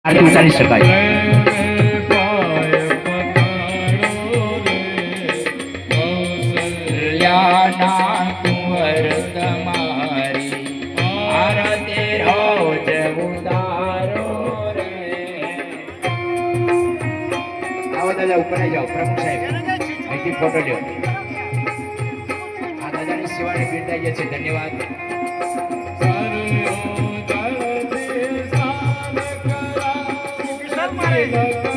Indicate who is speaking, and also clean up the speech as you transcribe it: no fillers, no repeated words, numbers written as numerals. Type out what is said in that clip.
Speaker 1: આરતી ઉતારી શકાય. ઉપર આવી જાઓ પ્રમુખ સાહેબ, અહીંથી ફોટો લ્યો. આ દાદાની સેવાને બિરદાવીએ છે. ધન્યવાદ.
Speaker 2: Bye.